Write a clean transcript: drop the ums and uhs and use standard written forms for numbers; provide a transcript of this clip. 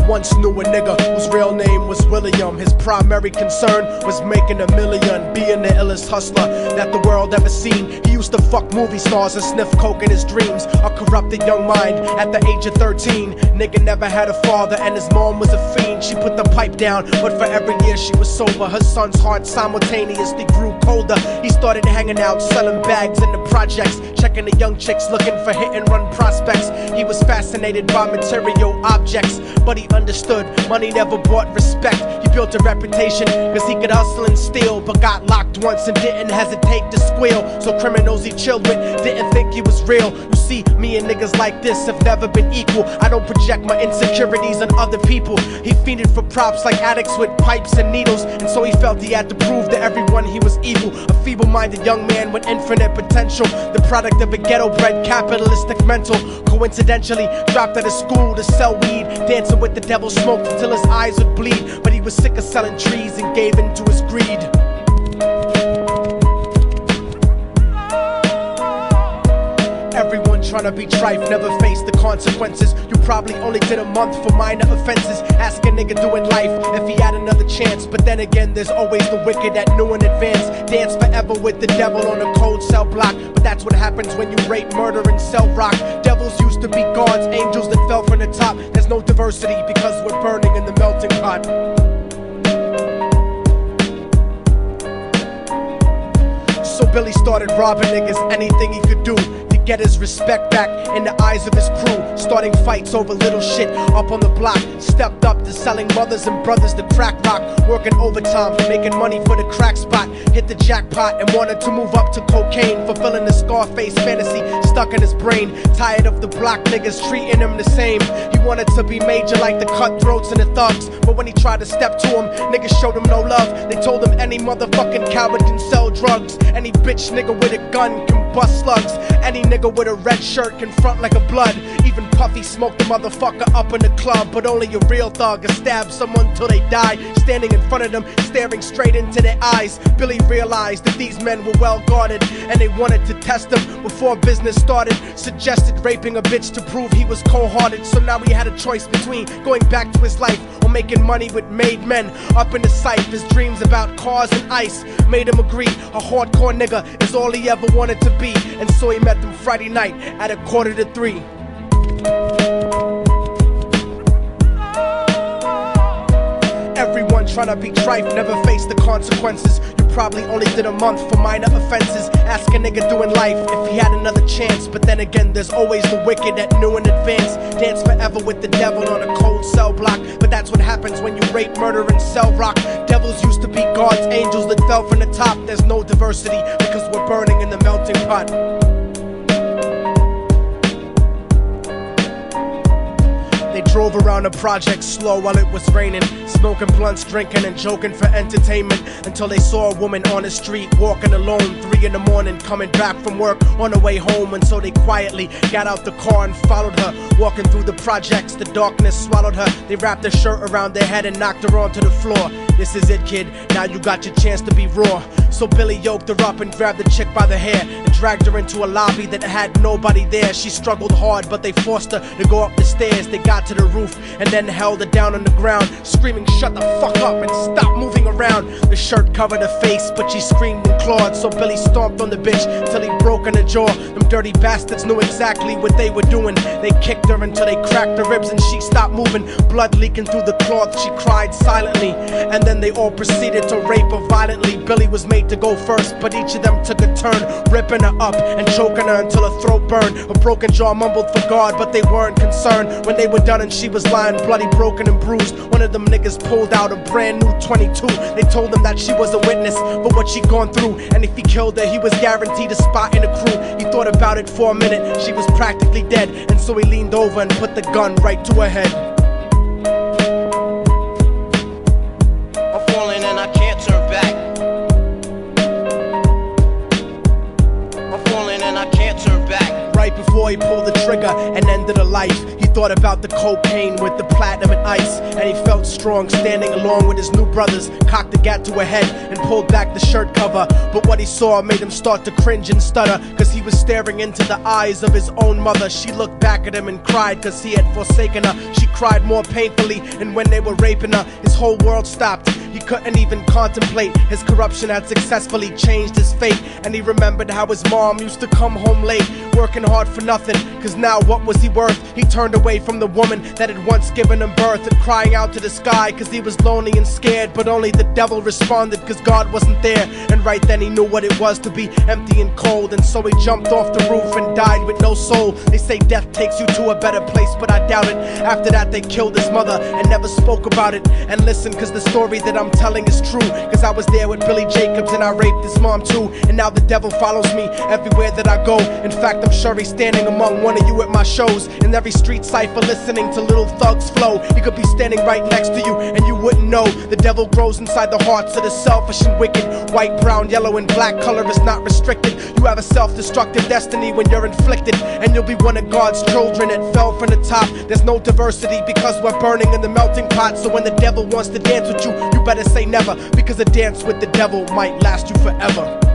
once knew a nigga whose real name was William. His primary concern was making $1 million, being the illest hustler that the world ever seen. He used to fuck movie stars and sniff coke in his dreams. A corrupted young mind at the age of 13. Nigga never had a father and his mom was a fiend. She put the pipe down, but for every year she was sober, her son's heart simultaneously grew colder. He started hanging out, selling bags in the projects, checking the young chicks looking for hit and run prospects. He was fascinated by material objects, but he understood money never bought respect. He built a reputation cause he could hustle and steal, but got locked once and didn't hesitate to squeal. So criminals he chilled with didn't think he was real. You see, me and niggas like this have never been equal. I don't project my insecurities on other people. He fiended for props like addicts with pipes and needles, and so he felt he had to prove to everyone he was evil. A feeble-minded young man with infinite potential, the product of a ghetto-bred capitalistic mental. Coincidentally dropped out of school to sell weed, dancing with the devil, smoked until his eyes would bleed. But he was sick of selling trees and gave in to his greed. Everyone tryna be trife never faced the consequences. You probably only did a month for minor offenses. Ask a nigga doing life if he had another chance. But then again, there's always the wicked that knew in advance. Dance forever with the devil on a cold cell block. But that's what happens when you rape, murder, and sell rock. Devils used to be gods, angels that fell from the top. There's no diversity because we're burning in the melting pot. So Billy started robbing niggas, anything he could do to get his respect back in the eyes of his crew. Starting fights over little shit up on the block. Stepped up to selling mothers and brothers the crack rock. Working overtime, making money for the crack spot. Hit the jackpot and wanted to move up to cocaine, fulfilling the Scarface fantasy stuck in his brain. Tired of the block niggas treating him the same. He wanted to be major like the cutthroats and the thugs, but when he tried to step to him, niggas showed him no love. They told him any motherfucking coward can sell drugs. Any bitch nigga with a gun can bust slugs. Any nigga with a red shirt can front like a blood. Even Puffy smoked the motherfucker up in the club. But only a real thug can stab someone till they die. Standing in front of them, staring straight into their eyes, Billy realized that these men were well guarded, and they wanted to test him before business started. Suggested raping a bitch to prove he was cold-hearted. So now he had a choice between going back to his life or making money with made men. Up in the sight, his dreams about cars and ice made him agree a hardcore nigga is all he ever wanted to be. And so he met them Friday night at 2:45. Everyone tryna be trife never faced the consequences. You probably only did a month for minor offenses. Ask a nigga doing life if he had another chance. But then again, there's always the wicked that knew in advance. Dance forever with the devil on a cold cell block. But that's what happens when you rape, murder, and sell rock. Devils used to be gods, angels that fell from the top. There's no diversity because we're burning in the melting pot. They drove around the project slow while it was raining, smoking blunts, drinking and joking for entertainment, until they saw a woman on the street walking alone, 3 in the morning, coming back from work on her way home. And so they quietly got out the car and followed her. Walking through the projects, the darkness swallowed her. They wrapped her shirt around their head and knocked her onto the floor. This is it, kid, now you got your chance to be raw. So Billy yoked her up and grabbed the chick by the hair and dragged her into a lobby that had nobody there. She struggled hard, but they forced her to go up the stairs. They got to the roof and then held her down on the ground, screaming, "Shut the fuck up and stop moving around." The shirt covered her face, but she screamed and clawed. So Billy stomped on the bitch till he broke in her jaw. Them dirty bastards knew exactly what they were doing. They kicked her until they cracked her ribs and she stopped moving. Blood leaking through the cloth, she cried silently. And then they all proceeded to rape her violently. Billy was made to go first, but each of them took a turn, ripping her up and choking her until her throat burned. Her broken jaw mumbled for God, but they weren't concerned. When they were done and she was lying bloody, broken and bruised, one of them niggas pulled out a brand new 22. They told him that she was a witness for what she'd gone through, and if he killed her, he was guaranteed a spot in the crew. He thought about it for a minute, she was practically dead, and so he leaned over and put the gun right to her head. I'm falling and I can't turn back. I'm falling and I can't turn back. Right right before he pulled the trigger and ended a life. He thought about the cocaine with the platinum and ice, and he felt strong standing along with his new brothers. Cocked the gat to a head and pulled back the shirt cover, but what he saw made him start to cringe and stutter, cause he was staring into the eyes of his own mother. She looked back at him and cried cause he had forsaken her. She cried more painfully, and when they were raping her, his whole world stopped. He couldn't even contemplate. His corruption had successfully changed his fate, and he remembered how his mom used to come home late, working hard for nothing, cause now what was he worth? He turned away from the woman that had once given him birth, and crying out to the sky cause he was lonely and scared, but only the devil responded cause God wasn't there. And right then he knew what it was to be empty and cold, and so he jumped off the roof and died with no soul. They say death takes you to a better place, but I doubt it. After that they killed his mother and never spoke about it. And listen, cause the story that I'm telling is true, cause I was there with Billy Jacobs and I raped his mom too. And now the devil follows me everywhere that I go. In fact, I'm sure he's standing among one of you at my shows, in every street cipher listening to Little Thug's flow. He could be standing right next to you and you wouldn't know. The devil grows inside the hearts of the selfish and wicked. White, brown, yellow and black color is not restricted. You have a self-destructive destiny when you're inflicted, and you'll be one of God's children that fell from the top. There's no diversity because we're burning in the melting pot. So when the devil wants to dance with you, you better say never, because a dance with the devil might last you forever.